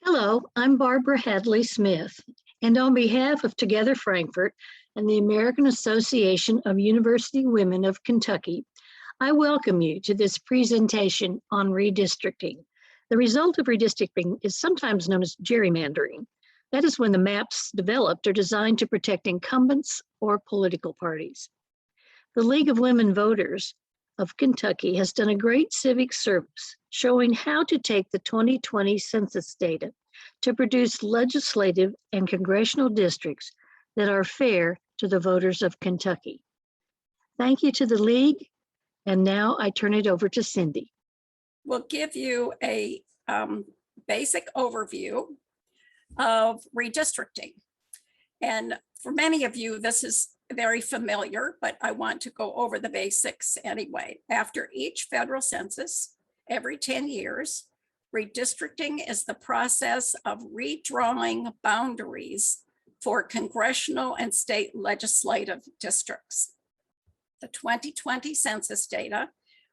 Hello, I'm Barbara Hadley Smith, and on behalf of Together Frankfort and the American Association of University Women of Kentucky, I welcome you to this presentation on redistricting. The result of redistricting is sometimes known as gerrymandering. That is when the maps developed are designed to protect incumbents or political parties. The League of Women Voters of Kentucky has done a great civic service showing how to take the 2020 census data to produce legislative and congressional districts that are fair to the voters of Kentucky. Thank you to the League, and now I turn it over to Cindy. We'll give you a basic overview of redistricting. And for many of you, this is very familiar, but I want to go over the basics anyway. After each federal census, every 10 years, redistricting is the process of redrawing boundaries for congressional and state legislative districts. The 2020 census data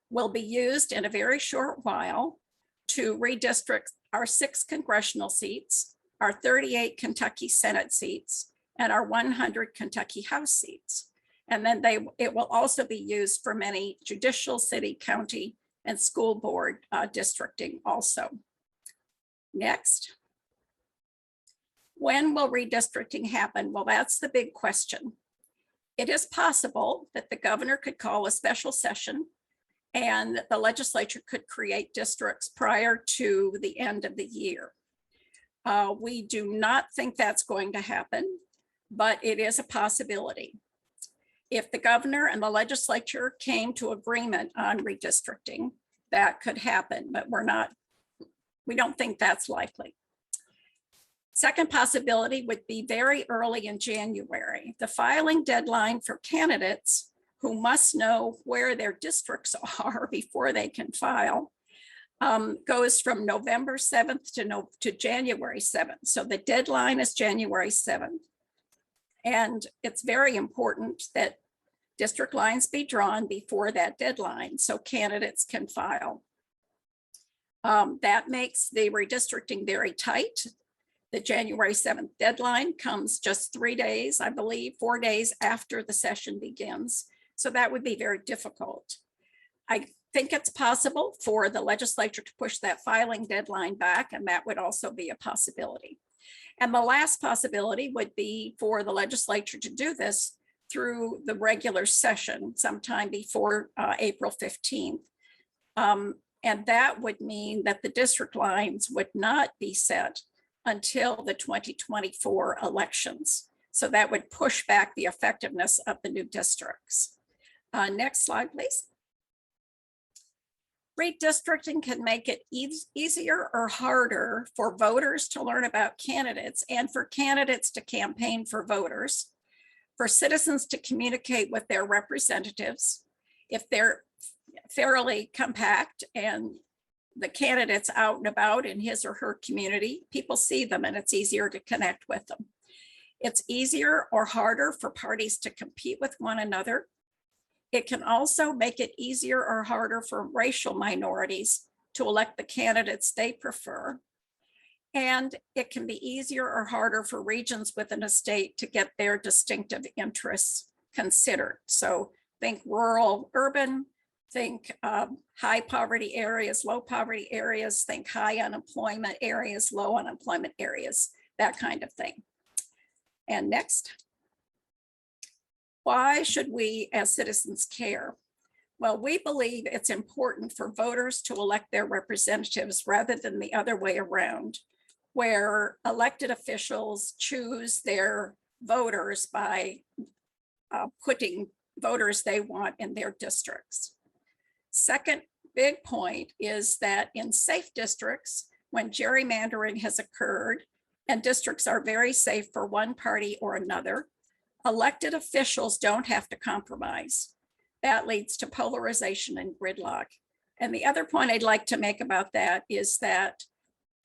will be used in a very short while to redistrict our 6 congressional seats, our 38 Kentucky Senate seats, and our 100 Kentucky House seats. And then it will also be used for many judicial, city, county, and school board districting also. Next. When will redistricting happen? Well, that's the big question. It is possible that the governor could call a special session and the legislature could create districts prior to the end of the year. We do not think that's going to happen, but it is a possibility. If the governor and the legislature came to agreement on redistricting, that could happen, but we don't think that's likely. Second possibility would be very early in January. The filing deadline for candidates who must know where their districts are before they can file goes from November 7th to January 7th. So the deadline is January 7th. And it's very important that district lines be drawn before that deadline so candidates can file. That makes the redistricting very tight. The January 7th deadline comes just 3 days, I believe, 4 days after the session begins. So that would be very difficult. I think it's possible for the legislature to push that filing deadline back, and that would also be a possibility. And the last possibility would be for the legislature to do this through the regular session sometime before April 15th. And that would mean that the district lines would not be set until the 2024 elections. So that would push back the effectiveness of the new districts. Next slide, please. Redistricting can make it easier or harder for voters to learn about candidates and for candidates to campaign for voters, for citizens to communicate with their representatives. If they're fairly compact and the candidate's out and about in his or her community, people see them and it's easier to connect with them. It's easier or harder for parties to compete with one another. It can also make it easier or harder for racial minorities to elect the candidates they prefer. And it can be easier or harder for regions within a state to get their distinctive interests considered. So think rural, urban, think high poverty areas, low poverty areas, think high unemployment areas, low unemployment areas, that kind of thing. And next. Why should we as citizens care? Well, we believe it's important for voters to elect their representatives rather than the other way around, where elected officials choose their voters by putting voters they want in their districts. Second big point is that in safe districts, when gerrymandering has occurred and districts are very safe for one party or another, elected officials don't have to compromise. That leads to polarization and gridlock. And the other point I'd like to make about that is that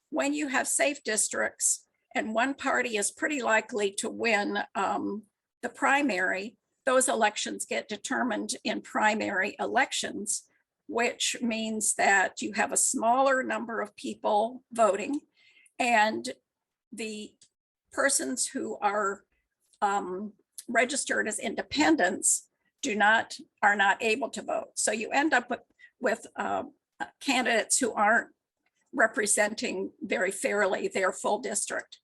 when you have safe districts and one party is pretty likely to win the primary, those elections get determined in primary elections, which means that you have a smaller number of people voting And the persons who are registered as independents are not able to vote. So you end up with candidates who aren't representing very fairly their full district.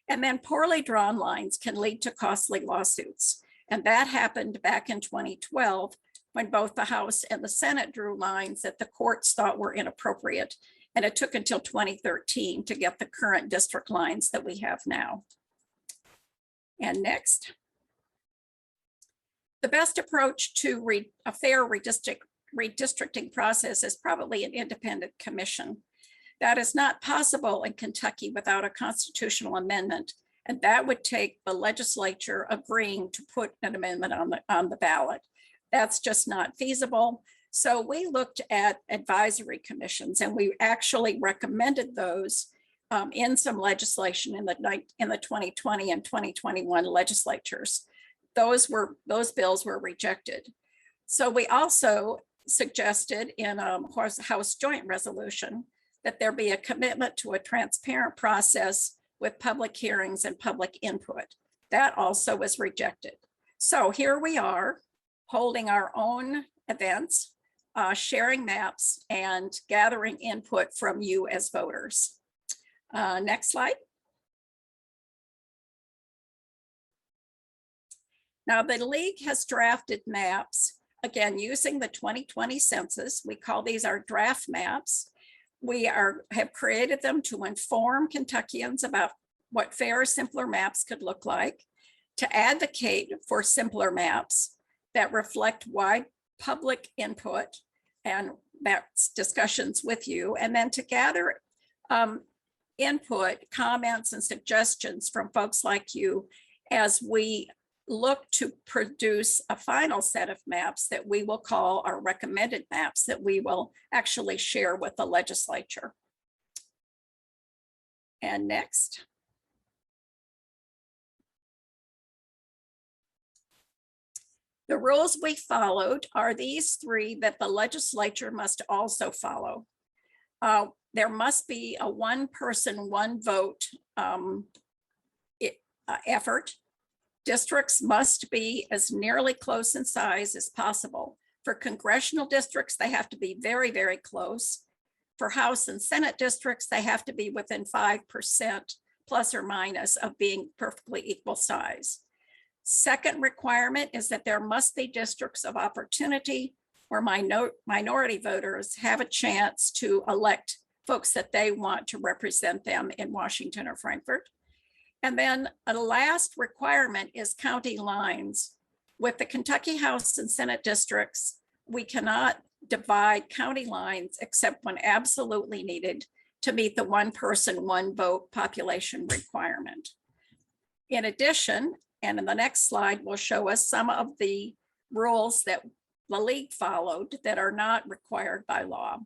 And then poorly drawn lines can lead to costly lawsuits. And that happened back in 2012 when both the House and the Senate drew lines that the courts thought were inappropriate. And it took until 2013 to get the current district lines that we have now. And next. The best approach to a fair redistricting process is probably an independent commission. That is not possible in Kentucky without a constitutional amendment, and that would take the legislature agreeing to put an amendment on the ballot. That's just not feasible. So we looked at advisory commissions, and we actually recommended those in some legislation in the 2020 and 2021 legislatures. Those bills were rejected. So we also suggested in a House Joint Resolution that there be a commitment to a transparent process with public hearings and public input. That also was rejected. So here we are holding our own events, sharing maps, and gathering input from you as voters. Next slide. Now the League has drafted maps, again, using the 2020 census. We call these our draft maps. We have created them to inform Kentuckians about what fair, simpler maps could look like, to advocate for simpler maps that reflect wide public input and that's discussions with you, and then to gather input, comments, and suggestions from folks like you as we look to produce a final set of maps that we will call our recommended maps that we will actually share with the legislature. And next. The rules we followed are these three that the legislature must also follow. There must be a one person, one vote effort. Districts must be as nearly close in size as possible. For congressional districts, they have to be very, very close. For House and Senate districts, they have to be within 5% plus or minus of being perfectly equal size. Second requirement is that there must be districts of opportunity where minority voters have a chance to elect folks that they want to represent them in Washington or Frankfort. And then a last requirement is county lines. With the Kentucky House and Senate districts, we cannot divide county lines except when absolutely needed to meet the one person, one vote population requirement. In addition, and in the next slide will show us some of the rules that the League followed that are not required by law.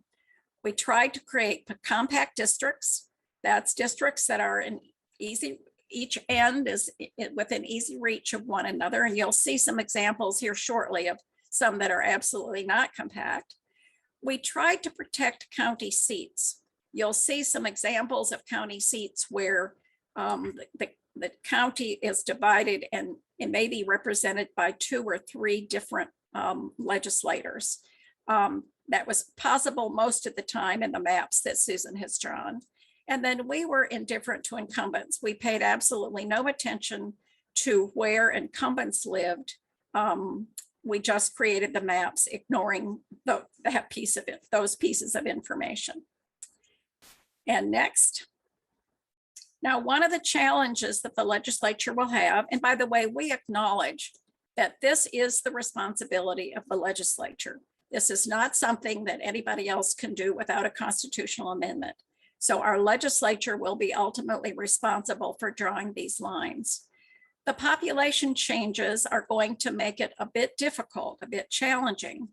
We tried to create compact districts. That's districts that are in each end is within easy reach of one another. And you'll see some examples here shortly of some that are absolutely not compact. We tried to protect county seats. You'll see some examples of county seats where the county is divided and it may be represented by 2 or 3 different legislators. That was possible most of the time in the maps that Susan has drawn. And then we were indifferent to incumbents. We paid absolutely no attention to where incumbents lived. We just created the maps, ignoring that piece of it, those pieces of information. And next. Now, one of the challenges that the legislature will have, and by the way, we acknowledge that this is the responsibility of the legislature. This is not something that anybody else can do without a constitutional amendment. So our legislature will be ultimately responsible for drawing these lines. The population changes are going to make it a bit difficult, a bit challenging.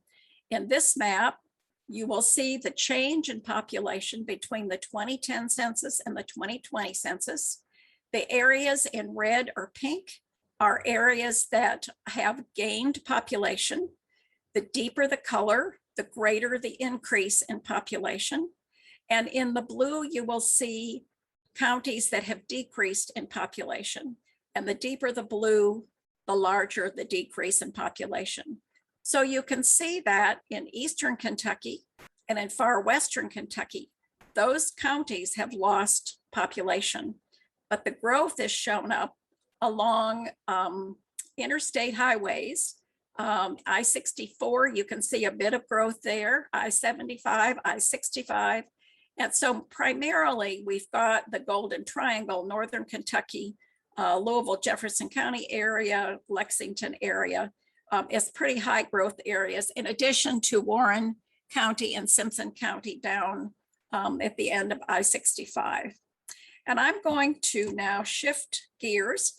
In this map, you will see the change in population between the 2010 census and the 2020 census. The areas in red or pink are areas that have gained population. The deeper the color, the greater the increase in population. And in the blue, you will see counties that have decreased in population. And the deeper the blue, the larger the decrease in population. So you can see that in Eastern Kentucky and in far Western Kentucky, those counties have lost population, but the growth is shown up along interstate highways. I-64, you can see a bit of growth there, I-75, I-65. And so primarily we've got the Golden Triangle, Northern Kentucky, Louisville, Jefferson County area, Lexington area, is pretty high growth areas, in addition to Warren County and Simpson County down at the end of I-65. And I'm going to now shift gears.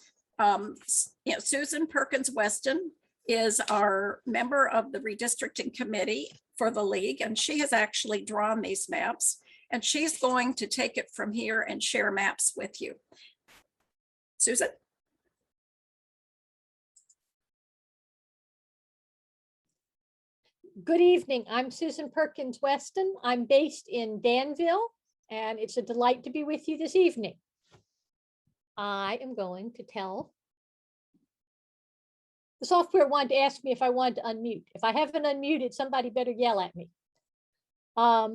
Susan Perkins Weston is our member of the Redistricting Committee for the League, and she has actually drawn these maps, and she's going to take it from here and share maps with you. Susan? Good evening. I'm Susan Perkins Weston. I'm based in Danville, and it's a delight to be with you this evening. I am going to tell the software wanted to ask me if I wanted to unmute. If I haven't unmuted, somebody better yell at me. I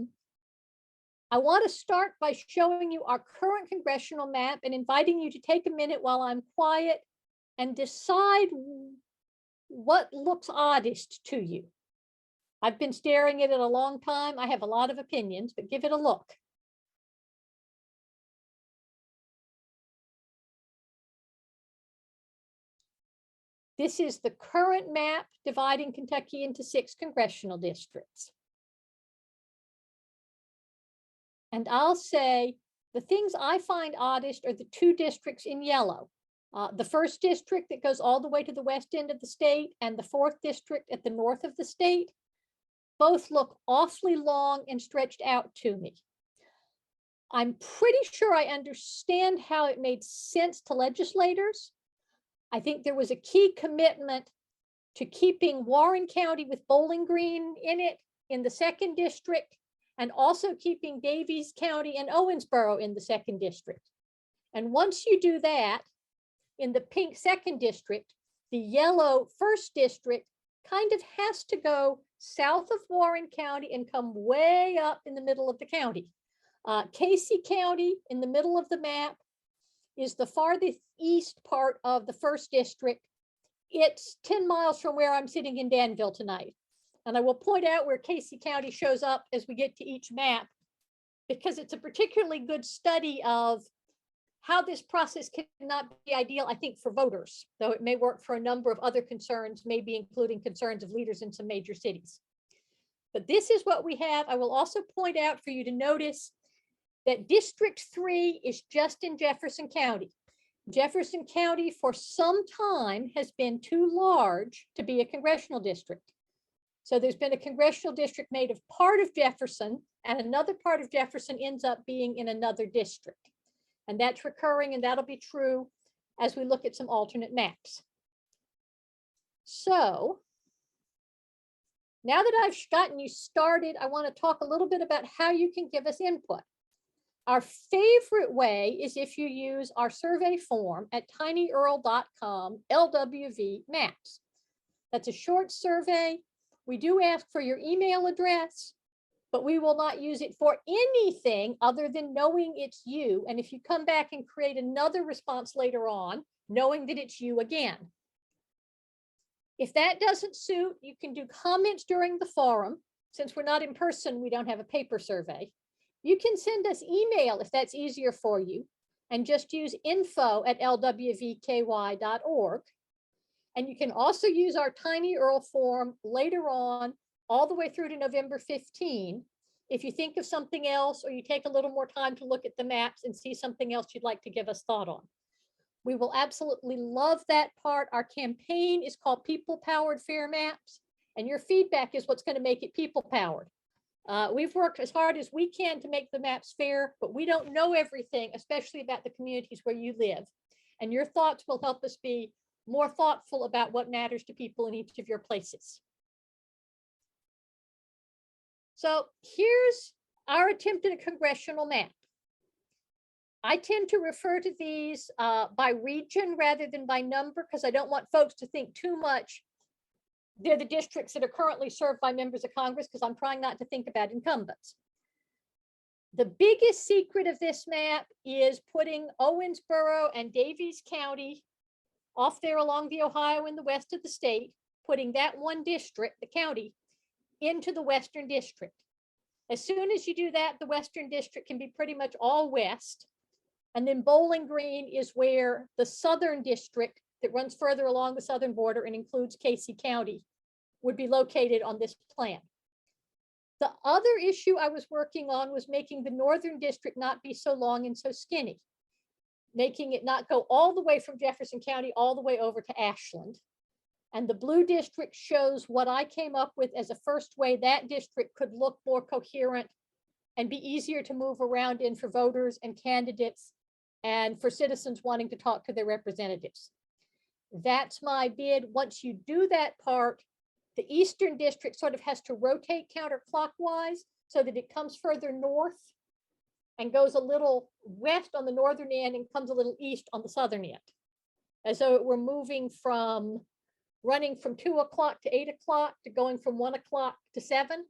want to start by showing you our current congressional map and inviting you to take a minute while I'm quiet and decide what looks oddest to you. I've been staring at it a long time. I have a lot of opinions, but give it a look. This is the current map dividing Kentucky into 6 congressional districts. And I'll say the things I find oddest are the 2 districts in yellow. The 1st district that goes all the way to the west end of the state and the 4th district at the north of the state. Both look awfully long and stretched out to me. I'm pretty sure I understand how it made sense to legislators. I think there was a key commitment to keeping Warren County with Bowling Green in it in the 2nd district, and also keeping Davies County and Owensboro in the 2nd district. And once you do that, in the pink 2nd district, the yellow 1st district kind of has to go south of Warren County and come way up in the middle of the county. Casey County in the middle of the map is the farthest east part of the 1st district. It's 10 miles from where I'm sitting in Danville tonight. And I will point out where Casey County shows up as we get to each map, because it's a particularly good study of how this process cannot be ideal, I think, for voters, though it may work for a number of other concerns, maybe including concerns of leaders in some major cities. But this is what we have. I will also point out for you to notice that District 3 is just in Jefferson County. Jefferson County for some time has been too large to be a congressional district. So there's been a congressional district made of part of Jefferson, and another part of Jefferson ends up being in another district. And that's recurring, and that'll be true as we look at some alternate maps. So now that I've gotten you started, I want to talk a little bit about how you can give us input. Our favorite way is if you use our survey form at tinyurl.com LWV maps. That's a short survey. We do ask for your email address, but we will not use it for anything other than knowing it's you. And if you come back and create another response later on, knowing that it's you again. If that doesn't suit, you can do comments during the forum. Since we're not in person, we don't have a paper survey. You can send us email if that's easier for you, and just use info@lwvky.org. And you can also use our tinyurl form later on, all the way through to November 15, if you think of something else, or you take a little more time to look at the maps and see something else you'd like to give us thought on. We will absolutely love that part. Our campaign is called People Powered Fair Maps, and your feedback is what's going to make it people powered. We've worked as hard as we can to make the maps fair, but we don't know everything, especially about the communities where you live. And your thoughts will help us be more thoughtful about what matters to people in each of your places. So here's our attempt at a congressional map. I tend to refer to these by region rather than by number, because I don't want folks to think too much they're the districts that are currently served by members of Congress, because I'm trying not to think about incumbents. The biggest secret of this map is putting Owensboro and Daviess County off there along the Ohio in the west of the state, putting that one district, the county, into the Western District. As soon as you do that, the Western District can be pretty much all west. And then Bowling Green is where the Southern District that runs further along the southern border and includes Casey County would be located on this plan. The other issue I was working on was making the Northern District not be so long and so skinny, making it not go all the way from Jefferson County all the way over to Ashland. And the blue district shows what I came up with as a first way that district could look more coherent and be easier to move around in for voters and candidates and for citizens wanting to talk to their representatives. That's my bid. Once you do that part, the Eastern District sort of has to rotate counterclockwise so that it comes further north and goes a little west on the northern end and comes a little east on the southern end. As though it were moving from running from 2 o'clock to 8 o'clock to going from 1 o'clock to 7.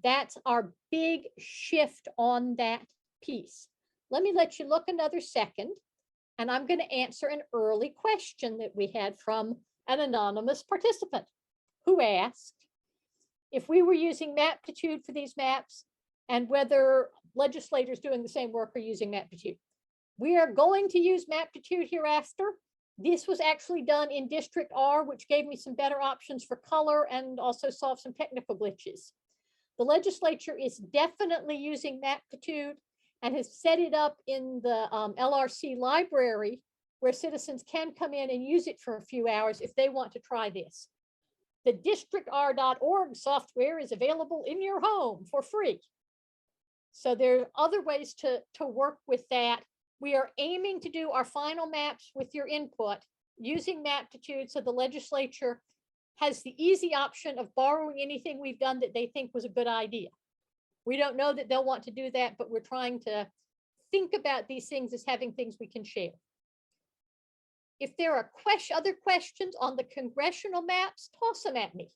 That's our big shift on that piece. Let me let you look another second, and I'm going to answer an early question that we had from an anonymous participant who asked if we were using Maptitude for these maps and whether legislators doing the same work are using Maptitude. We are going to use Maptitude hereafter. This was actually done in District R, which gave me some better options for color and also solved some technical glitches. The legislature is definitely using Maptitude and has set it up in the LRC library where citizens can come in and use it for a few hours if they want to try this. The districtr.org software is available in your home for free. So there are other ways to work with that. We are aiming to do our final maps with your input using Maptitude, so the legislature has the easy option of borrowing anything we've done that they think was a good idea. We don't know that they'll want to do that, but we're trying to think about these things as having things we can share. If there are other questions on the congressional maps, toss them at me.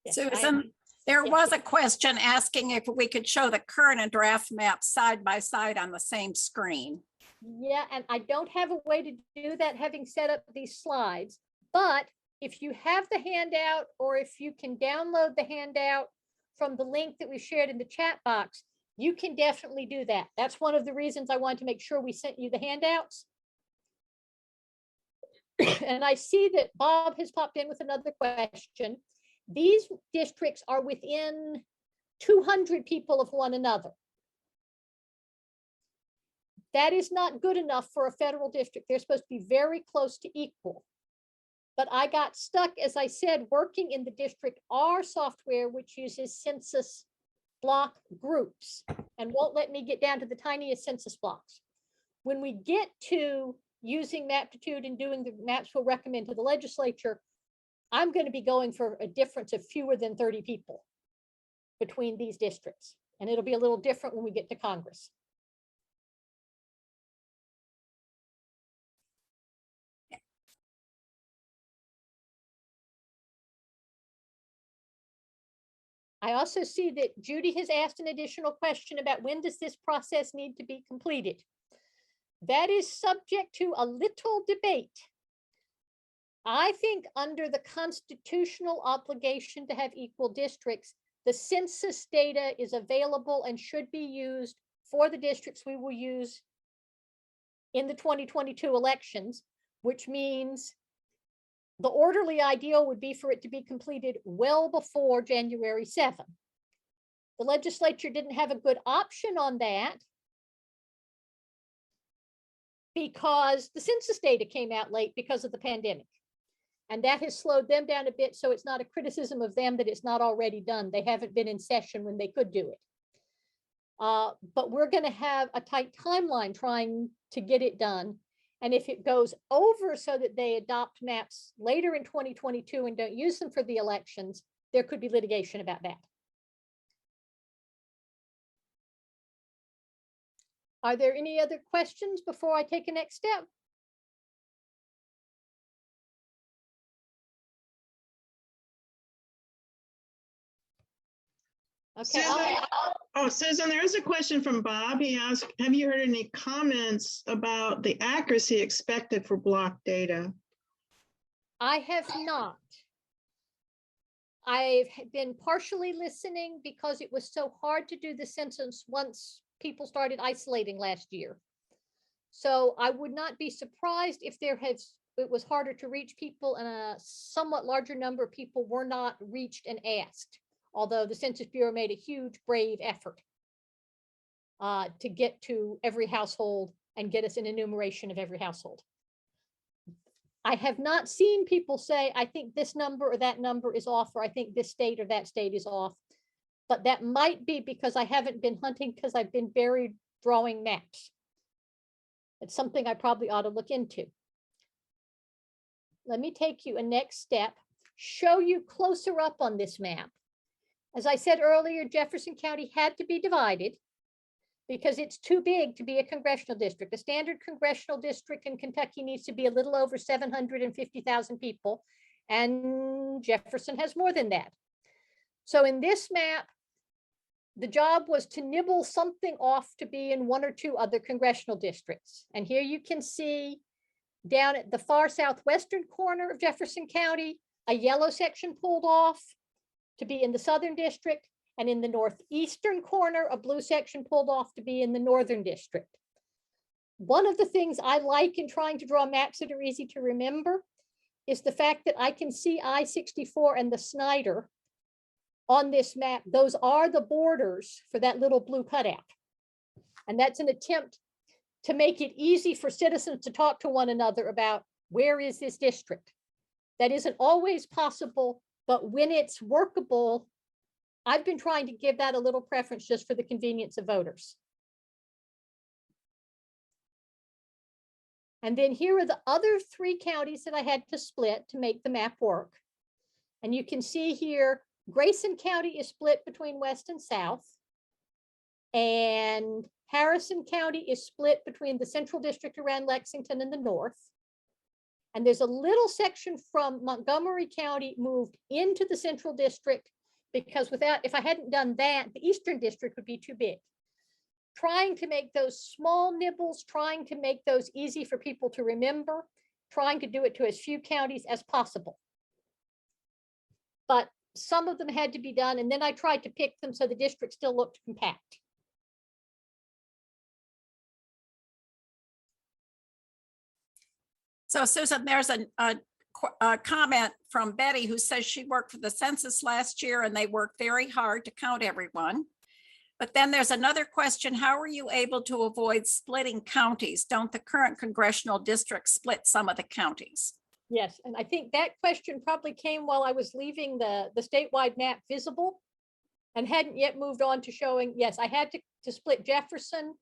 Yes, Susan, there was a question asking if we could show the current and draft maps side by side on the same screen. Yeah, and I don't have a way to do that having set up these slides, but if you have the handout or if you can download the handout from the link that we shared in the chat box, you can definitely do that. That's one of the reasons I wanted to make sure we sent you the handouts. And I see that Bob has popped in with another question. These districts are within 200 people of one another. That is not good enough for a federal district. They're supposed to be very close to equal. But I got stuck, as I said, working in the District R software, which uses census block groups and won't let me get down to the tiniest census blocks. When we get to using Maptitude and doing the maps we'll recommend to the legislature, I'm going to be going for a difference of fewer than 30 people between these districts. And it'll be a little different when we get to Congress. I also see that Judy has asked an additional question about when does this process need to be completed? That is subject to a little debate. I think under the constitutional obligation to have equal districts, the census data is available and should be used for the districts we will use in the 2022 elections, which means the orderly ideal would be for it to be completed well before January 7th. The legislature didn't have a good option on that because the census data came out late because of the pandemic. And that has slowed them down a bit, so it's not a criticism of them that it's not already done. They haven't been in session when they could do it. But we're going to have a tight timeline trying to get it done. And if it goes over so that they adopt maps later in 2022 and don't use them for the elections, there could be litigation about that. Are there any other questions before I take a next step? Okay. Susan, there is a question from Bob. He asked, have you heard any comments about the accuracy expected for block data? I have not. I've been partially listening because it was so hard to do the census once people started isolating last year. So I would not be surprised if it was harder to reach people and a somewhat larger number of people were not reached and asked. Although the Census Bureau made a huge, brave effort to get to every household and get us an enumeration of every household. I have not seen people say, I think this number or that number is off, or I think this state or that state is off. But that might be because I haven't been hunting because I've been buried drawing maps. It's something I probably ought to look into. Let me take you a next step, show you closer up on this map. As I said earlier, Jefferson County had to be divided because it's too big to be a congressional district. The standard congressional district in Kentucky needs to be a little over 750,000 people, and Jefferson has more than that. So in this map, the job was to nibble something off to be in one or two other congressional districts. And here you can see down at the far southwestern corner of Jefferson County, a yellow section pulled off to be in the southern district, and in the northeastern corner, a blue section pulled off to be in the northern district. One of the things I like in trying to draw maps that are easy to remember is the fact that I can see I-64 and the Snyder on this map. Those are the borders for that little blue cutout. And that's an attempt to make it easy for citizens to talk to one another about where is this district. That isn't always possible, but when it's workable, I've been trying to give that a little preference just for the convenience of voters. And then here are the other three counties that I had to split to make the map work. And you can see here, Grayson County is split between west and south. And Harrison County is split between the central district around Lexington and the north. And there's a little section from Montgomery County moved into the central district because if I hadn't done that, the eastern district would be too big. Trying to make those small nibbles, trying to make those easy for people to remember, trying to do it to as few counties as possible. But some of them had to be done, and then I tried to pick them so the district still looked compact. So Susan, there's a comment from Betty who says she worked for the census last year and they worked very hard to count everyone. But then there's another question. How were you able to avoid splitting counties? Don't the current congressional districts split some of the counties? Yes, and I think that question probably came while I was leaving the statewide map visible and hadn't yet moved on to showing, yes, I had to split Jefferson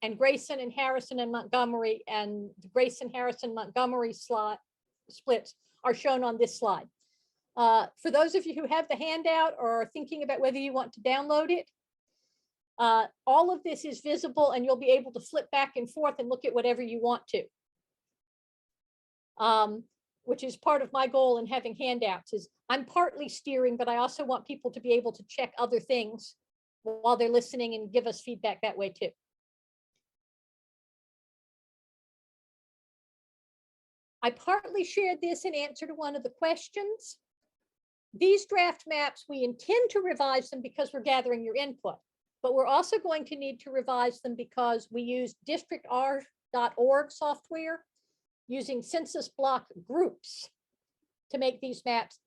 and Grayson and Harrison and Montgomery, and the Grayson, Harrison, Montgomery splits are shown on this slide. For those of you who have the handout or are thinking about whether you want to download it, all of this is visible and you'll be able to flip back and forth and look at whatever you want to. Which is part of my goal in having handouts is I'm partly steering, but I also want people to be able to check other things while they're listening and give us feedback that way too. I partly shared this in answer to one of the questions. These draft maps, we intend to revise them because we're gathering your input, but we're also going to need to revise them because we use districtr.org software using census block groups to make these maps.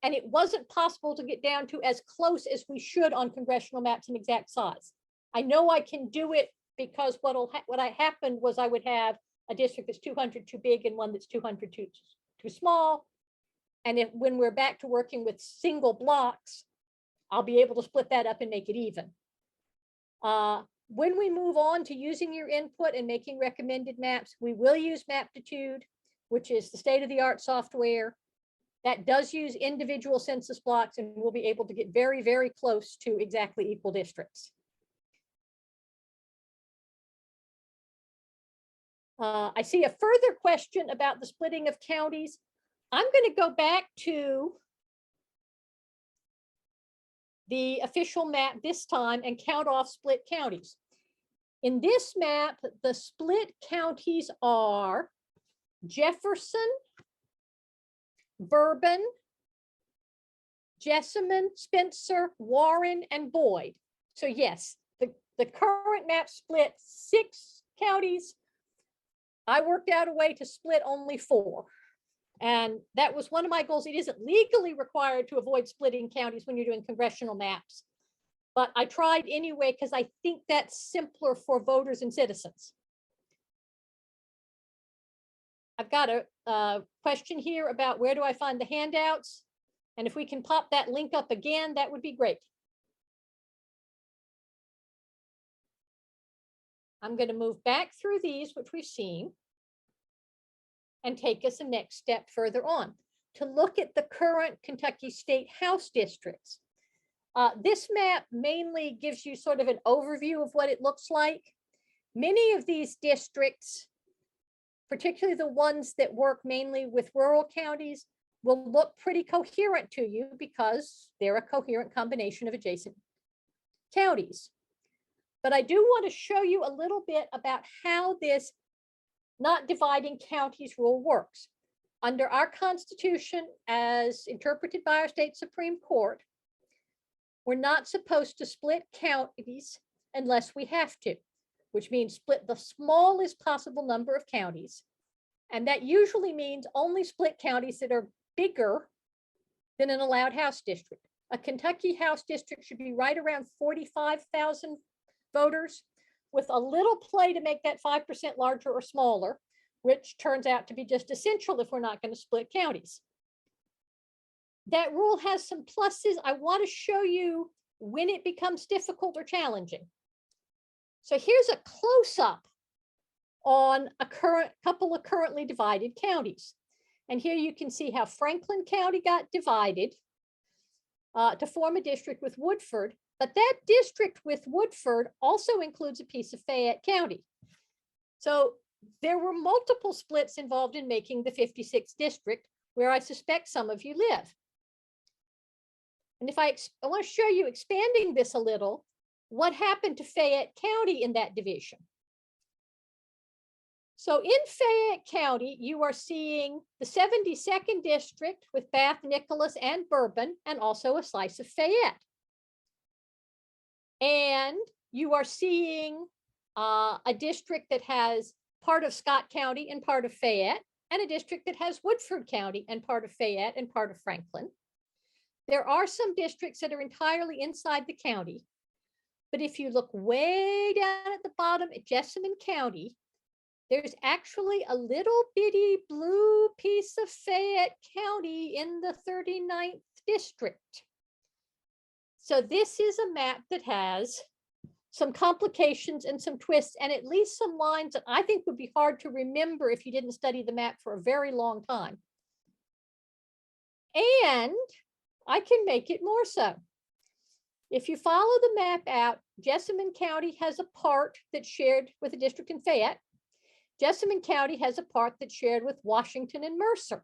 And it wasn't possible to get down to as close as we should on congressional maps in exact size. I know I can do it because what happened was I would have a district that's 200 too big and one that's 200 too small. And when we're back to working with single blocks, I'll be able to split that up and make it even. When we move on to using your input and making recommended maps, we will use Maptitude, which is the state-of-the-art software that does use individual census blocks, and we'll be able to get very, very close to exactly equal districts. I see a further question about the splitting of counties. I'm going to go back to the official map this time and count off split counties. In this map, the split counties are Jefferson, Bourbon, Jessamine, Spencer, Warren, and Boyd. So yes, the current map split 6 counties. I worked out a way to split only 4. And that was one of my goals. It isn't legally required to avoid splitting counties when you're doing congressional maps, but I tried anyway because I think that's simpler for voters and citizens. I've got a question here about where do I find the handouts? And if we can pop that link up again, that would be great. I'm going to move back through these, which we've seen, and take us a next step further on to look at the current Kentucky State House districts. This map mainly gives you sort of an overview of what it looks like. Many of these districts, particularly the ones that work mainly with rural counties, will look pretty coherent to you because they're a coherent combination of adjacent counties. But I do want to show you a little bit about how this not dividing counties rule works. Under our Constitution, as interpreted by our state Supreme Court, we're not supposed to split counties unless we have to, which means split the smallest possible number of counties. And that usually means only split counties that are bigger than an allowed House district. A Kentucky House district should be right around 45,000 voters, with a little play to make that 5% larger or smaller, which turns out to be just essential if we're not going to split counties. That rule has some pluses. I want to show you when it becomes difficult or challenging. So here's a close-up on a couple of currently divided counties. And here you can see how Franklin County got divided to form a district with Woodford. But that district with Woodford also includes a piece of Fayette County. So there were multiple splits involved in making the 56th district, where I suspect some of you live. And if I want to show you, expanding this a little, what happened to Fayette County in that division. So in Fayette County, you are seeing the 72nd district with Bath, Nicholas, and Bourbon, and also a slice of Fayette. And you are seeing a district that has part of Scott County and part of Fayette, and a district that has Woodford County and part of Fayette and part of Franklin. There are some districts that are entirely inside the county, but if you look way down at the bottom at Jessamine County, there's actually a little bitty blue piece of Fayette County in the 39th district. So this is a map that has some complications and some twists, and at least some lines that I think would be hard to remember if you didn't study the map for a very long time. And I can make it more so. If you follow the map out, Jessamine County has a part that's shared with a district in Fayette. Jessamine County has a part that's shared with Washington and Mercer.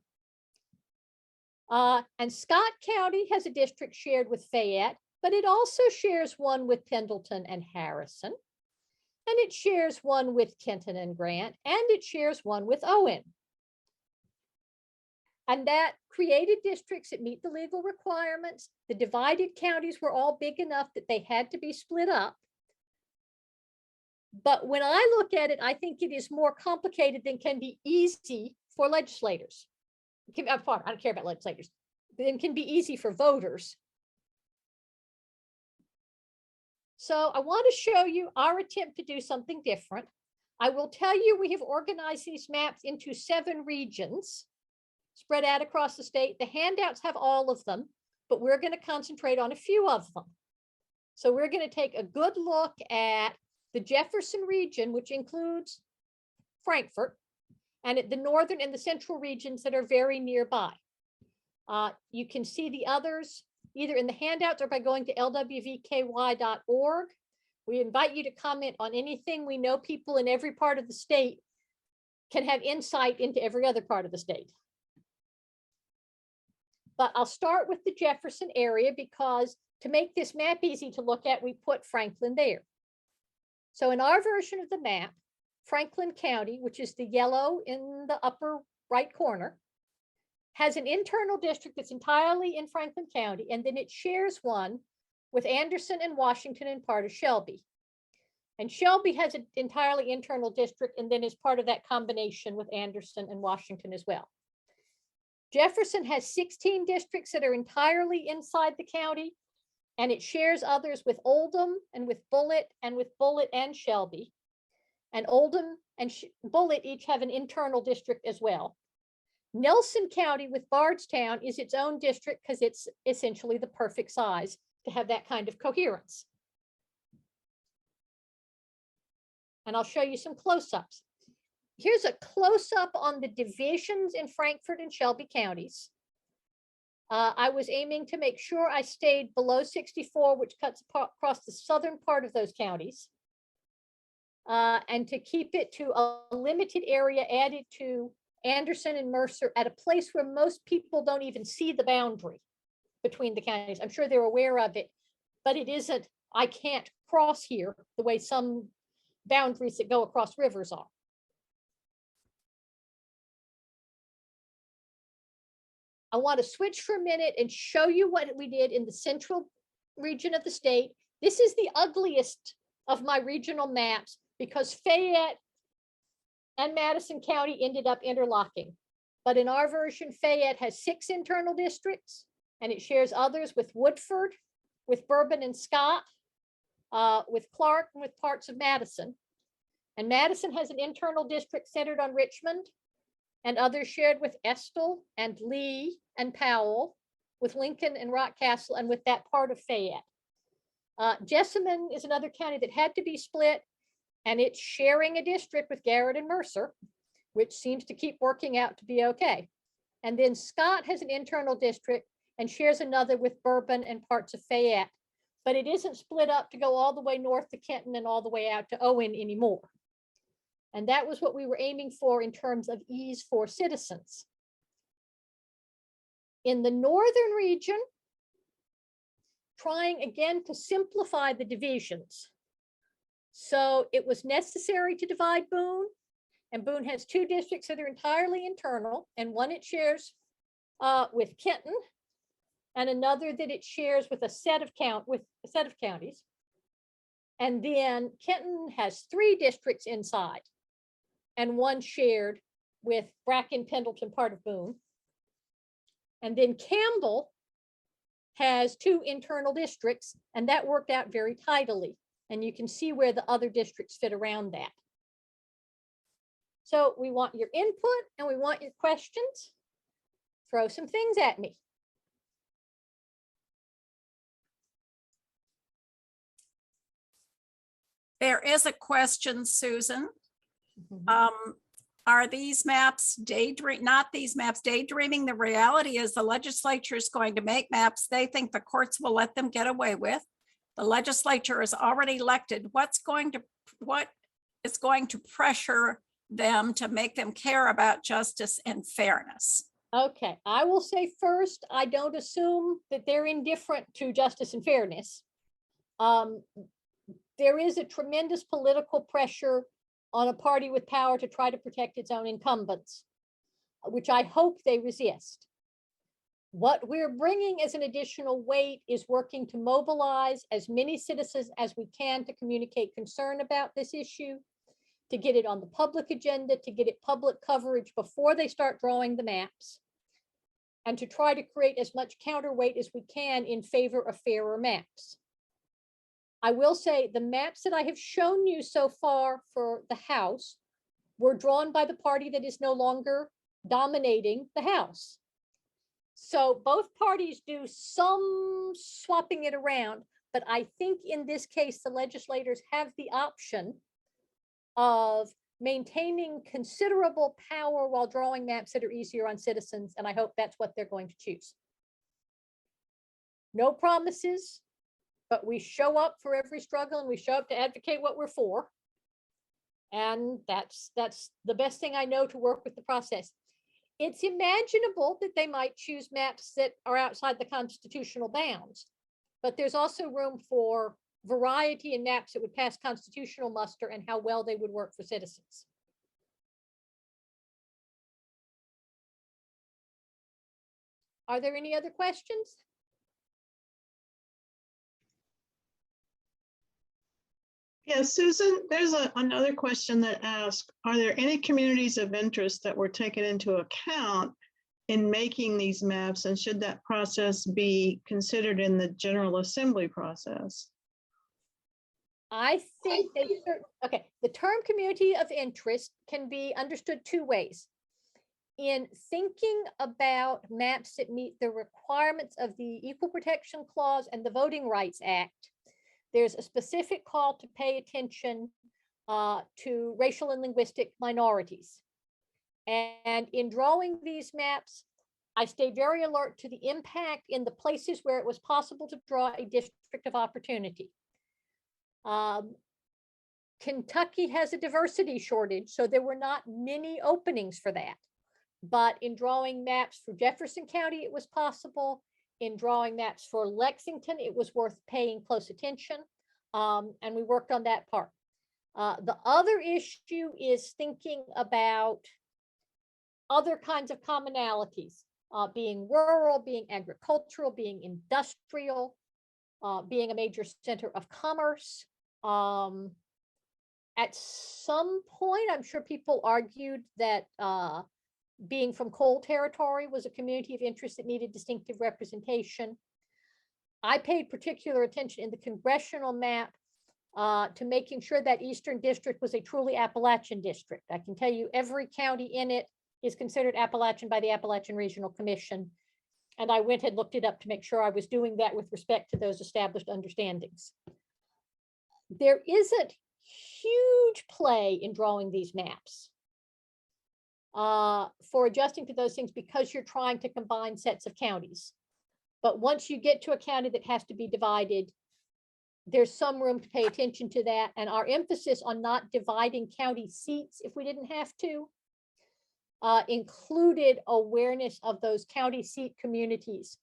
And Scott County has a district shared with Fayette, but it also shares one with Pendleton and Harrison, and it shares one with Kenton and Grant, and it shares one with Owen. And that created districts that meet the legal requirements. The divided counties were all big enough that they had to be split up. But when I look at it, I think it is more complicated than can be easy for legislators. I don't care about legislators. It can be easy for voters. So I want to show you our attempt to do something different. I will tell you we have organized these maps into 7 regions spread out across the state. The handouts have all of them, but we're going to concentrate on a few of them. So we're going to take a good look at the Jefferson region, which includes Frankfort, and the northern and the central regions that are very nearby. You can see the others either in the handouts or by going to lwvky.org. We invite you to comment on anything. We know people in every part of the state can have insight into every other part of the state. But I'll start with the Jefferson area because to make this map easy to look at, we put Franklin there. So in our version of the map, Franklin County, which is the yellow in the upper right corner, has an internal district that's entirely in Franklin County, and then it shares one with Anderson and Washington and part of Shelby. And Shelby has an entirely internal district and then is part of that combination with Anderson and Washington as well. Jefferson has 16 districts that are entirely inside the county, and it shares others with Oldham and with Bullitt and Shelby. And Oldham and Bullitt each have an internal district as well. Nelson County with Bardstown is its own district because it's essentially the perfect size to have that kind of coherence. And I'll show you some close-ups. Here's a close-up on the divisions in Frankfort and Shelby counties. I was aiming to make sure I stayed below 64, which cuts across the southern part of those counties. And to keep it to a limited area added to Anderson and Mercer at a place where most people don't even see the boundary between the counties. I'm sure they're aware of it, but it isn't, I can't cross here the way some boundaries that go across rivers are. I want to switch for a minute and show you what we did in the central region of the state. This is the ugliest of my regional maps because Fayette and Madison County ended up interlocking. But in our version, Fayette has 6 internal districts, and it shares others with Woodford, with Bourbon and Scott, with Clark, and with parts of Madison. And Madison has an internal district centered on Richmond, and others shared with Estill and Lee and Powell, with Lincoln and Rockcastle, and with that part of Fayette. Jessamine is another county that had to be split, and it's sharing a district with Garrett and Mercer, which seems to keep working out to be okay. And then Scott has an internal district and shares another with Bourbon and parts of Fayette, but it isn't split up to go all the way north to Kenton and all the way out to Owen anymore. And that was what we were aiming for in terms of ease for citizens. In the northern region, trying again to simplify the divisions. So it was necessary to divide Boone, and Boone has 2 districts that are entirely internal, and one it shares with Kenton, and another that it shares with a set of counties. And then Kenton has 3 districts inside, and one shared with Bracken, Pendleton, part of Boone. And then Campbell has 2 internal districts, and that worked out very tidily. And you can see where the other districts fit around that. So we want your input and we want your questions. Throw some things at me. There is a question, Susan. Are these maps daydreaming? Not these maps daydreaming. The reality is the legislature is going to make maps they think the courts will let them get away with. The legislature is already elected. What is going to pressure them to make them care about justice and fairness? Okay, I will say first, I don't assume that they're indifferent to justice and fairness. There is a tremendous political pressure on a party with power to try to protect its own incumbents, which I hope they resist. What we're bringing as an additional weight is working to mobilize as many citizens as we can to communicate concern about this issue, to get it on the public agenda, to get it public coverage before they start drawing the maps, and to try to create as much counterweight as we can in favor of fairer maps. I will say the maps that I have shown you so far for the House were drawn by the party that is no longer dominating the House. So both parties do some swapping it around, But I think in this case, the legislators have the option of maintaining considerable power while drawing maps that are easier on citizens. And I hope that's what they're going to choose. No promises, but we show up for every struggle and we show up to advocate what we're for. And that's the best thing I know to work with the process. It's imaginable that they might choose maps that are outside the constitutional bounds, but there's also room for variety in maps that would pass constitutional muster and how well they would work for citizens. Are there any other questions? Yeah, Susan, there's another question that asks, are there any communities of interest that were taken into account in making these maps, and should that process be considered in the General Assembly process? I think okay, the term community of interest can be understood two ways. In thinking about maps that meet the requirements of the Equal Protection Clause and the Voting Rights Act, there's a specific call to pay attention to racial and linguistic minorities. And in drawing these maps, I stayed very alert to the impact in the places where it was possible to draw a district of opportunity. Kentucky has a diversity shortage, so there were not many openings for that. But in drawing maps for Jefferson County, it was possible. In drawing maps for Lexington, it was worth paying close attention. And we worked on that part. The other issue is thinking about other kinds of commonalities, being rural, being agricultural, being industrial, being a major center of commerce. At some point, I'm sure people argued that being from coal territory was a community of interest that needed distinctive representation. I paid particular attention in the congressional map to making sure that Eastern District was a truly Appalachian district. I can tell you every county in it is considered Appalachian by the Appalachian Regional Commission. And I went and looked it up to make sure I was doing that with respect to those established understandings. There isn't huge play in drawing these maps for adjusting to those things because you're trying to combine sets of counties. But once you get to a county that has to be divided, there's some room to pay attention to that. And our emphasis on not dividing county seats, if we didn't have to, included awareness of those county seat communities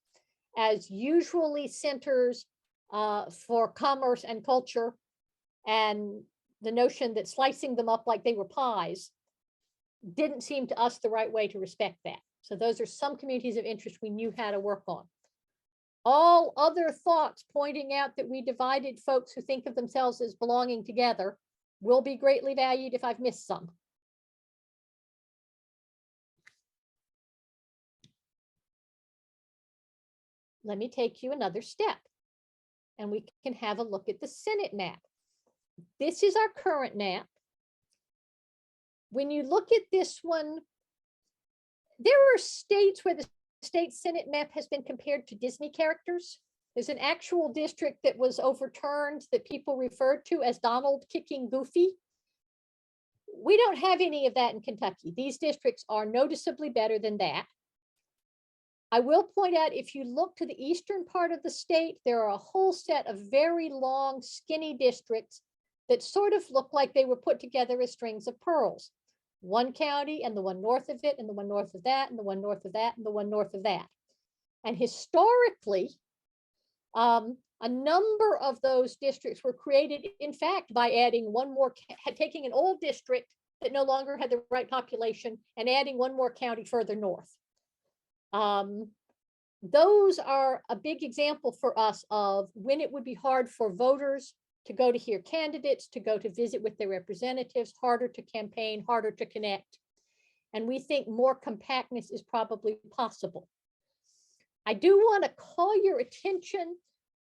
as usually centers for commerce and culture, and the notion that slicing them up like they were pies didn't seem to us the right way to respect that. So those are some communities of interest we knew how to work on. All other thoughts pointing out that we divided folks who think of themselves as belonging together will be greatly valued if I've missed some. Let me take you another step and we can have a look at the Senate map. This is our current map. When you look at this one, there are states where the state Senate map has been compared to Disney characters. There's an actual district that was overturned that people referred to as Donald kicking Goofy. We don't have any of that in Kentucky. These districts are noticeably better than that. I will point out, if you look to the eastern part of the state, there are a whole set of very long, skinny districts that sort of look like they were put together as strings of pearls. One county and the one north of it, and the one north of that, and the one north of that, and the one north of that. And historically, a number of those districts were created, in fact, by adding one more, taking an old district that no longer had the right population and adding one more county further north. Those are a big example for us of when it would be hard for voters to go to hear candidates, to go to visit with their representatives, harder to campaign, harder to connect. And we think more compactness is probably possible. I do want to call your attention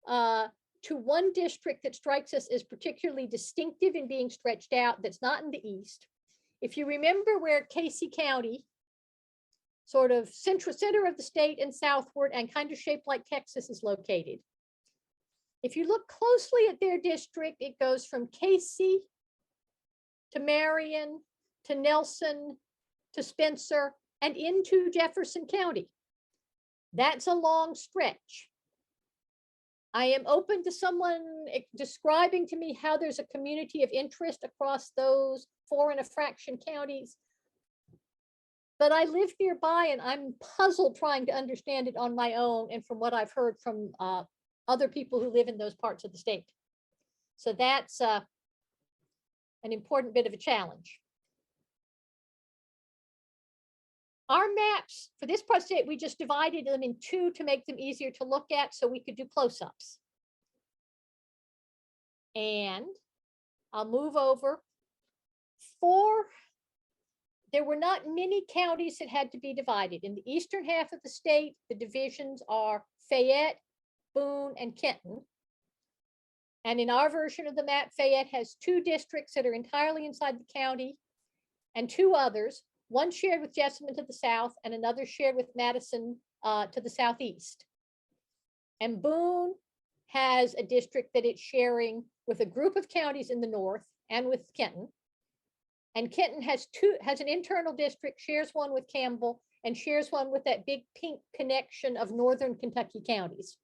to one district that strikes us as particularly distinctive in being stretched out that's not in the east. If you remember where Casey County, sort of center of the state and southward and kind of shaped like Texas, is located. If you look closely at their district, it goes from Casey to Marion to Nelson to Spencer and into Jefferson County. That's a long stretch. I am open to someone describing to me how there's a community of interest across those 4 and a fraction counties. But I live nearby and I'm puzzled trying to understand it on my own and from what I've heard from other people who live in those parts of the state. So that's an important bit of a challenge. Our maps for this part of the state, we just divided them in 2 to make them easier to look at so we could do close-ups. And I'll move over. There were not many counties that had to be divided. In the eastern half of the state, the divisions are Fayette, Boone, and Kenton. And in our version of the map, Fayette has 2 districts that are entirely inside the county and 2 others, one shared with Jessamine to the south and another shared with Madison to the southeast. And Boone has a district that it's sharing with a group of counties in the north and with Kenton. And Kenton has an internal district, shares one with Campbell, and shares one with that big pink connection of northern Kentucky counties.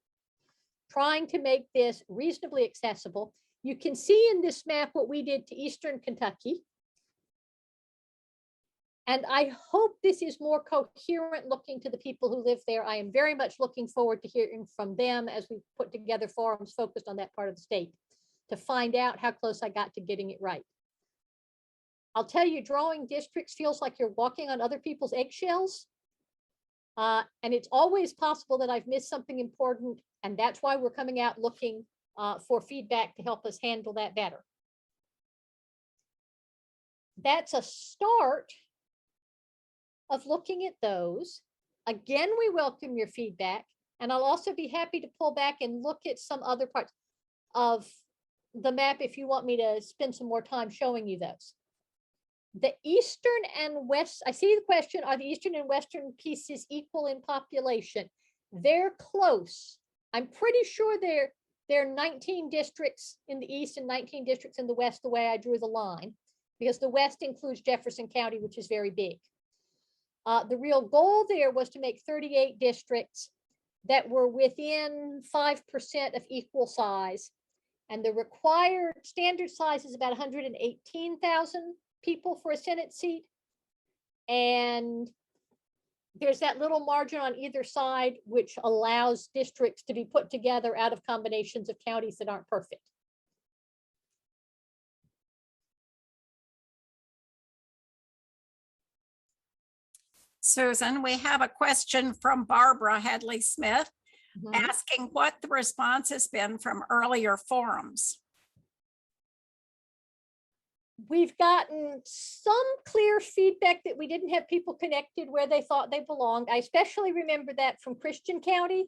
Trying to make this reasonably accessible. You can see in this map what we did to eastern Kentucky. And I hope this is more coherent looking to the people who live there. I am very much looking forward to hearing from them as we put together forums focused on that part of the state to find out how close I got to getting it right. I'll tell you, drawing districts feels like you're walking on other people's eggshells. And it's always possible that I've missed something important. And that's why we're coming out looking for feedback to help us handle that better. That's a start of looking at those. Again, we welcome your feedback. And I'll also be happy to pull back and look at some other parts of the map if you want me to spend some more time showing you those. The eastern and west, I see the question, are the eastern and western pieces equal in population? They're close. I'm pretty sure there are 19 districts in the east and 19 districts in the west, the way I drew the line, because the west includes Jefferson County, which is very big. The real goal there was to make 38 districts that were within 5% of equal size. And the required standard size is about 118,000 people for a Senate seat. And there's that little margin on either side, which allows districts to be put together out of combinations of counties that aren't perfect. Susan, we have a question from Barbara Hadley Smith asking what the response has been from earlier forums. We've gotten some clear feedback that we didn't have people connected where they thought they belonged. I especially remember that from Christian County,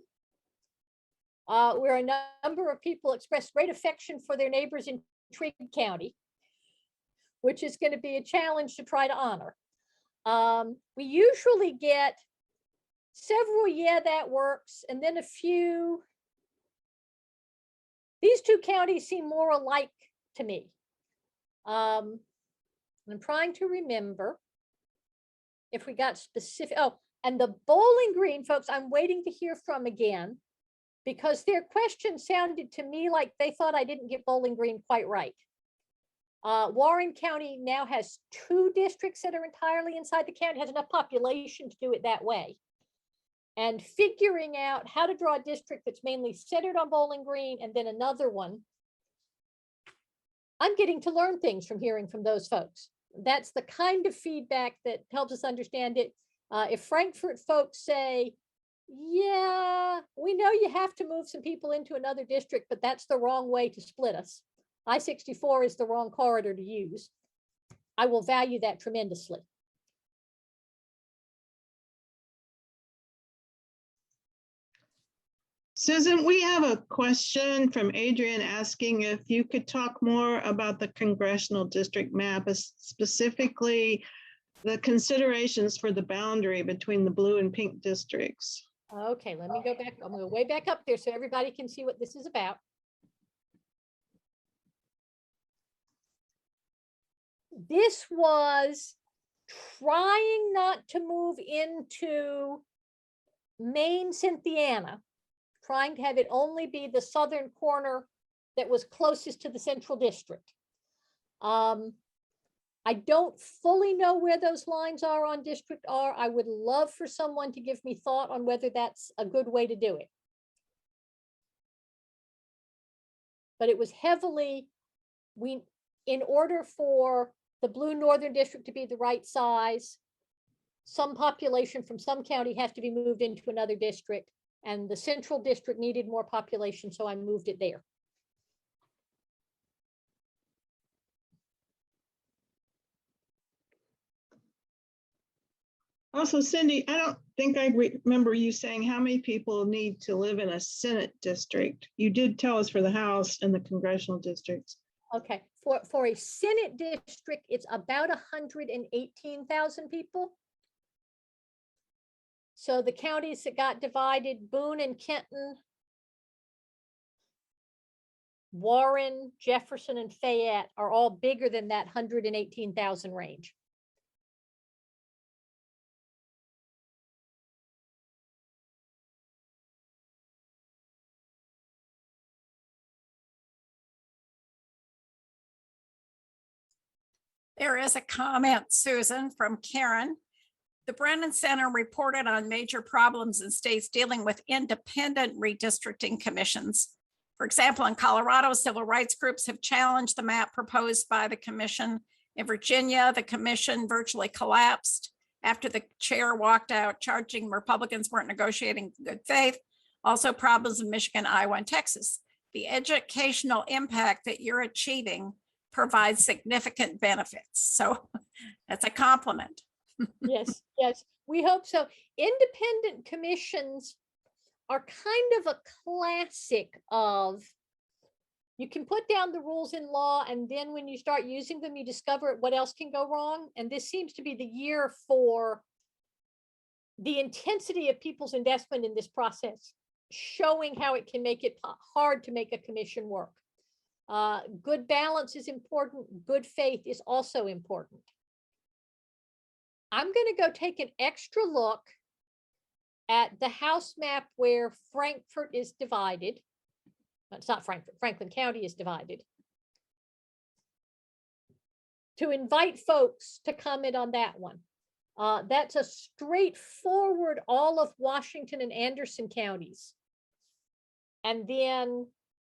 where a number of people expressed great affection for their neighbors in Trigg County, which is going to be a challenge to try to honor. We usually get several, yeah, that works, and then a few. These 2 counties seem more alike to me. I'm trying to remember if we got specific. Oh, and the Bowling Green folks, I'm waiting to hear from again, because their question sounded to me like they thought I didn't get Bowling Green quite right. Warren County now has 2 districts that are entirely inside the county, has enough population to do it that way. And figuring out how to draw a district that's mainly centered on Bowling Green and then another one, I'm getting to learn things from hearing from those folks. That's the kind of feedback that helps us understand it. If Frankfort folks say, yeah, we know you have to move some people into another district, but that's the wrong way to split us. I-64 is the wrong corridor to use. I will value that tremendously. Susan, we have a question from Adrian asking if you could talk more about the congressional district map, specifically the considerations for the boundary between the blue and pink districts. Okay, let me go back. I'm going to go way back up there so everybody can see what this is about. This was trying not to move into Main Cynthiana, trying to have it only be the southern corner that was closest to the central district. I don't fully know where those lines are on District R. I would love for someone to give me thought on whether that's a good way to do it. But it was heavily, in order for the blue northern district to be the right size, some population from some county has to be moved into another district, and the central district needed more population, so I moved it there. Also, Cindy, I don't think I remember you saying how many people need to live in a Senate district. You did tell us for the House and the congressional districts. Okay, for a Senate district, it's about 118,000 people. So the counties that got divided, Boone and Kenton, Warren, Jefferson, and Fayette are all bigger than that 118,000 range. There is a comment, Susan, from Karen. The Brennan Center reported on major problems in states dealing with independent redistricting commissions. For example, in Colorado, civil rights groups have challenged the map proposed by the commission. In Virginia, the commission virtually collapsed after the chair walked out, charging Republicans weren't negotiating in good faith. Also, problems in Michigan, Iowa, and Texas. The educational impact that you're achieving provides significant benefits. So that's a compliment. Yes, yes, we hope so. Independent commissions are kind of a classic of, you can put down the rules in law, and then when you start using them, you discover what else can go wrong. And this seems to be the year for the intensity of people's investment in this process, showing how it can make it hard to make a commission work. Good balance is important. Good faith is also important. I'm going to go take an extra look at the House map where Frankfort is divided. It's not Frankfort, Franklin County is divided, to invite folks to comment on that one. That's a straightforward all of Washington and Anderson counties. And then,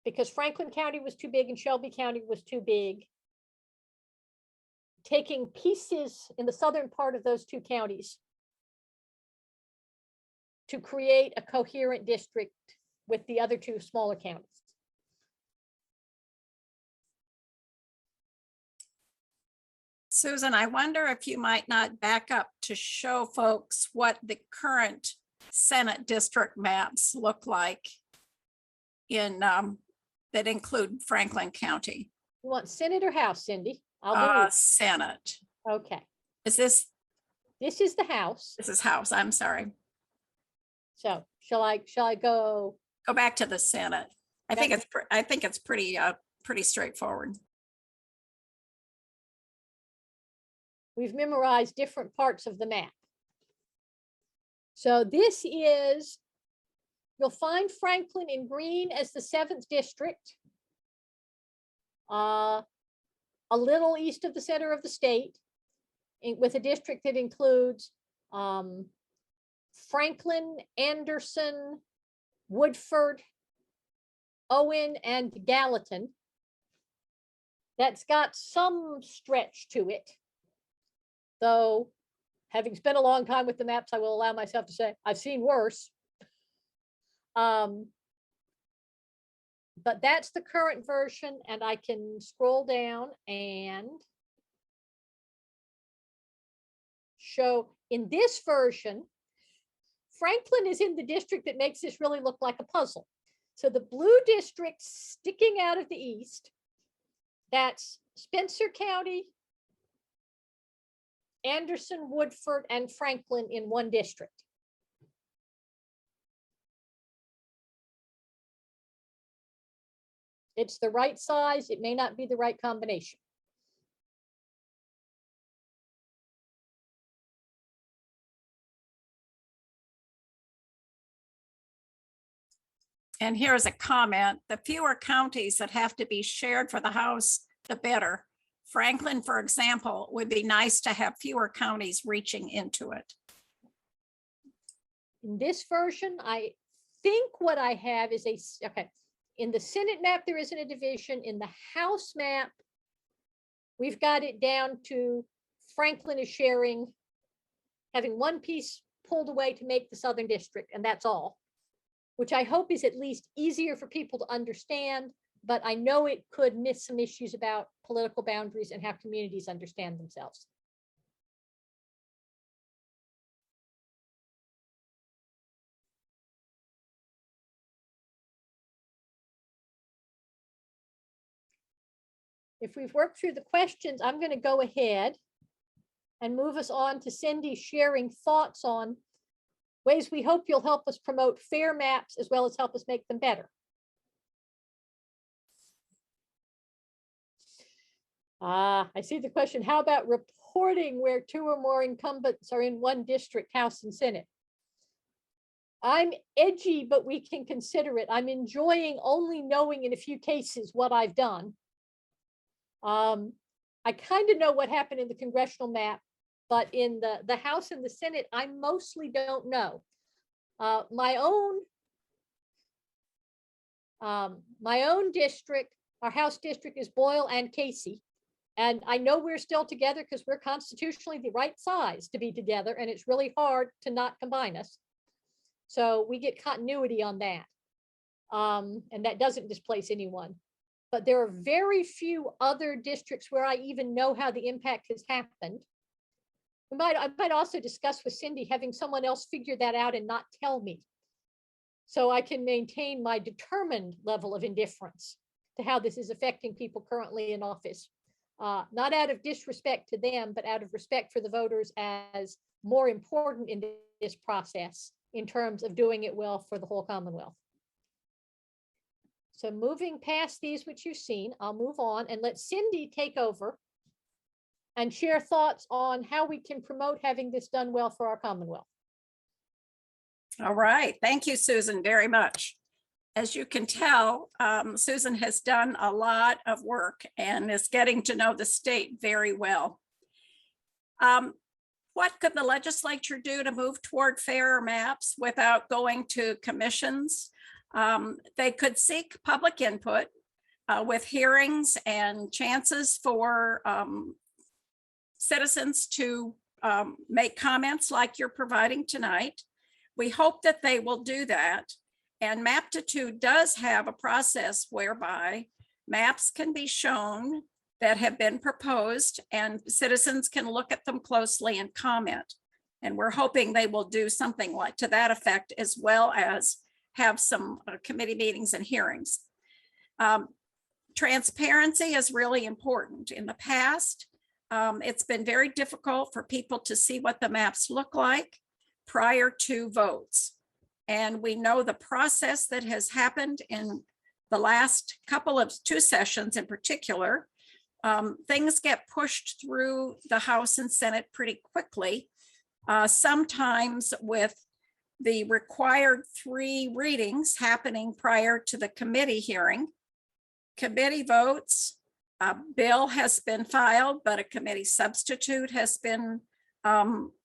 because Franklin County was too big and Shelby County was too big, taking pieces in the southern part of those two counties to create a coherent district with the other two smaller counties. Susan, I wonder if you might not back up to show folks what the current Senate district maps look like in that include Franklin County. You want Senate or House, Cindy? I'll do Senate. Okay. Is this? This is the House. This is House. I'm sorry. So shall I go? Go back to the Senate. I think it's pretty straightforward. We've memorized different parts of the map. So this is, you'll find Franklin in green as the 7th district. A little east of the center of the state, with a district that includes Franklin, Anderson, Woodford, Owen, and Gallatin. That's got some stretch to it, though having spent a long time with the maps, I will allow myself to say I've seen worse. But that's the current version, and I can scroll down and show in this version, Franklin is in the district that makes this really look like a puzzle. So the blue district sticking out of the east, that's Spencer County, Anderson, Woodford, and Franklin in one district. It's the right size. It may not be the right combination. And here's a comment: the fewer counties that have to be shared for the House, the better. Franklin, for example, would be nice to have fewer counties reaching into it. In this version, I think what I have is okay. In the Senate map, there isn't a division. In the House map, we've got it down to Franklin is sharing, having one piece pulled away to make the Southern District, and that's all, which I hope is at least easier for people to understand, but I know it could miss some issues about political boundaries and how communities understand themselves. If we've worked through the questions, I'm going to go ahead and move us on to Cindy sharing thoughts on ways we hope you'll help us promote fair maps as well as help us make them better. I see the question. How about reporting where 2 or more incumbents are in one district, House and Senate? I'm edgy, but we can consider it. I'm enjoying only knowing in a few cases what I've done. I kind of know what happened in the Congressional Map, but in the House and the Senate, I mostly don't know. My own district, our House district is Boyle and Casey. And I know we're still together because we're constitutionally the right size to be together, and it's really hard to not combine us. So we get continuity on that. And that doesn't displace anyone. But there are very few other districts where I even know how the impact has happened. I might also discuss with Cindy having someone else figure that out and not tell me, so I can maintain my determined level of indifference to how this is affecting people currently in office. Not out of disrespect to them, but out of respect for the voters as more important in this process in terms of doing it well for the whole Commonwealth. So moving past these, which you've seen, I'll move on and let Cindy take over and share thoughts on how we can promote having this done well for our Commonwealth. All right. Thank you, Susan, very much. As you can tell, Susan has done a lot of work and is getting to know the state very well. What could the legislature do to move toward fairer maps without going to commissions? They could seek public input with hearings and chances for citizens to make comments like you're providing tonight. We hope that they will do that. And Maptitude does have a process whereby maps can be shown that have been proposed and citizens can look at them closely and comment. And we're hoping they will do something like to that effect, as well as have some committee meetings and hearings. Transparency is really important. In the past, it's been very difficult for people to see what the maps look like prior to votes. And we know the process that has happened in the last two sessions in particular. Things get pushed through the House and Senate pretty quickly, sometimes with the required 3 readings happening prior to the committee hearing. Committee votes, a bill has been filed, but a committee substitute has been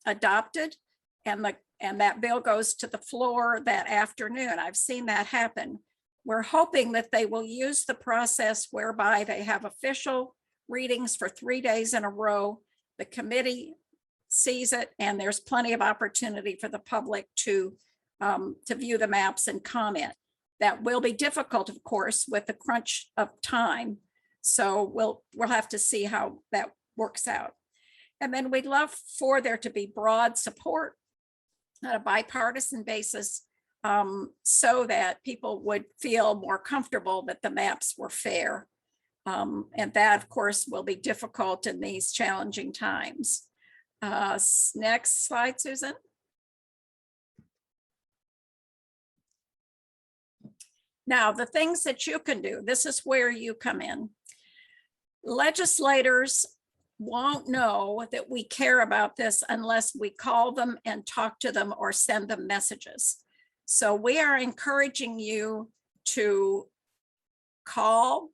adopted, and that bill goes to the floor that afternoon. I've seen that happen. We're hoping that they will use the process whereby they have official readings for 3 days in a row. The committee sees it, and there's plenty of opportunity for the public to view the maps and comment. That will be difficult, of course, with the crunch of time. So we'll have to see how that works out. And then we'd love for there to be broad support on a bipartisan basis, so that people would feel more comfortable that the maps were fair. And that, of course, will be difficult in these challenging times. Next slide, Susan. Now, the things that you can do, this is where you come in. Legislators won't know that we care about this unless we call them and talk to them or send them messages. So we are encouraging you to call.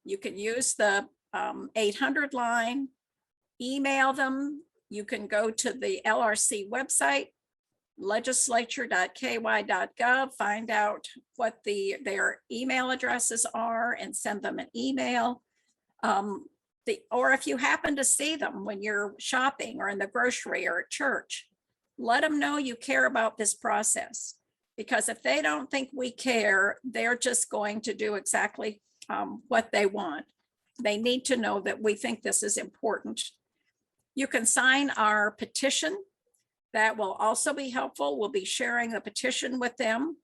You can use the 800 line, email them. You can go to the LRC website, legislature.ky.gov, find out what their email addresses are and send them an email. Or if you happen to see them when you're shopping or in the grocery or at church, let them know you care about this process. Because if they don't think we care, they're just going to do exactly what they want. They need to know that we think this is important. You can sign our petition. That will also be helpful. We'll be sharing the petition with them.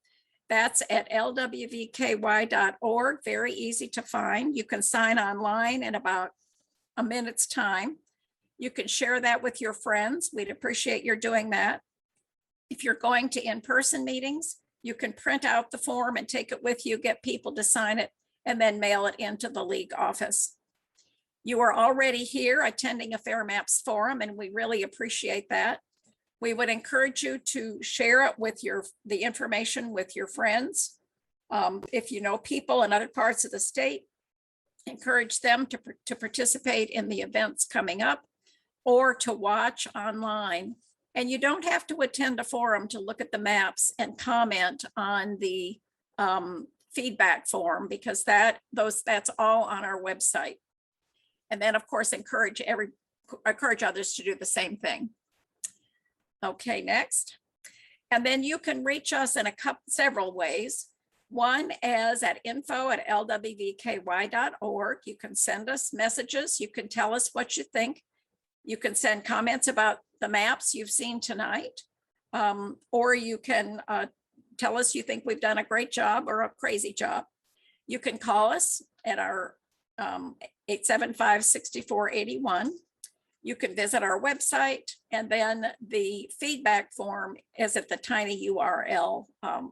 That's at LWVKY.org, very easy to find. You can sign online in about a minute's time. You can share that with your friends. We'd appreciate your doing that. If you're going to in-person meetings, you can print out the form and take it with you, get people to sign it, and then mail it into the league office. You are already here attending a Fair Maps forum, and we really appreciate that. We would encourage you to share it with the information with your friends. If you know people in other parts of the state, encourage them to participate in the events coming up or to watch online. And you don't have to attend a forum to look at the maps and comment on the feedback form, because that's all on our website. And then, of course, encourage others to do the same thing. Okay, next. And then you can reach us in several ways. One is at info@lwvky.org. You can send us messages. You can tell us what you think. You can send comments about the maps you've seen tonight, or you can tell us you think we've done a great job or a crazy job. You can call us at our 875-6481. You can visit our website, and then the feedback form is at the tiny URL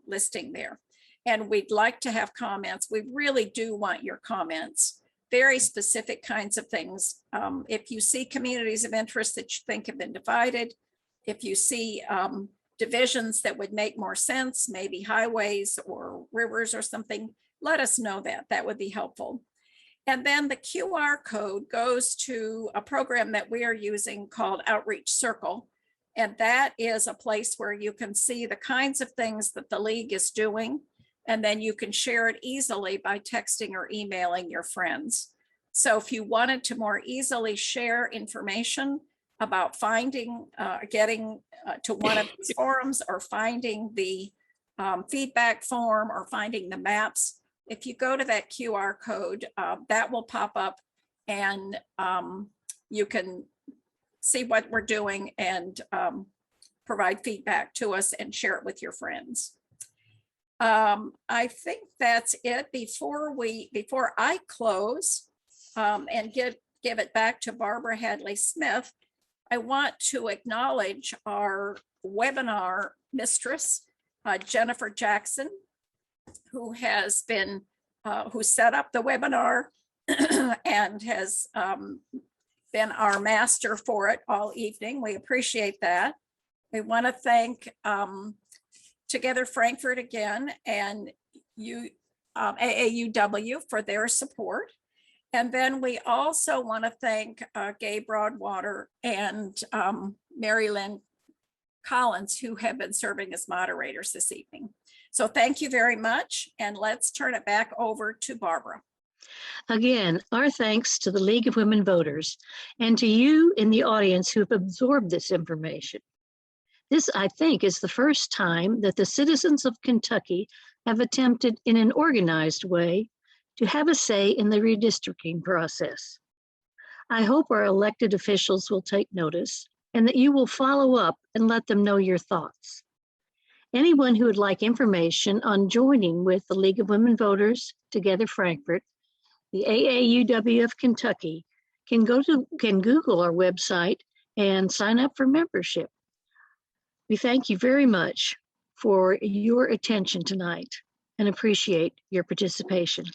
listing there. And we'd like to have comments. We really do want your comments, very specific kinds of things. If you see communities of interest that you think have been divided, if you see divisions that would make more sense, maybe highways or rivers or something, let us know that. That would be helpful. And then the QR code goes to a program that we are using called Outreach Circle. And that is a place where you can see the kinds of things that the league is doing. And then you can share it easily by texting or emailing your friends. So if you wanted to more easily share information about getting to one of these forums, or finding the feedback form, or finding the maps, if you go to that QR code, that will pop up, and you can see what we're doing and provide feedback to us and share it with your friends. I think that's it. Before I close and give it back to Barbara Hadley Smith, I want to acknowledge our webinar mistress, Jennifer Jackson, who has been, who set up the webinar and has been our master for it all evening. We appreciate that. We want to thank Together Frankfort again, and AAUW for their support. And then we also want to thank Gay Broadwater and Mary Lynn Collins, who have been serving as moderators this evening. So thank you very much, and let's turn it back over to Barbara. Again, our thanks to the League of Women Voters and to you in the audience who have absorbed this information. This, I think, is the first time that the citizens of Kentucky have attempted in an organized way to have a say in the redistricting process. I hope our elected officials will take notice and that you will follow up and let them know your thoughts. Anyone who would like information on joining with the League of Women Voters, Together Frankfort, the AAUW of Kentucky, can Google our website and sign up for membership. We thank you very much for your attention tonight and appreciate your participation.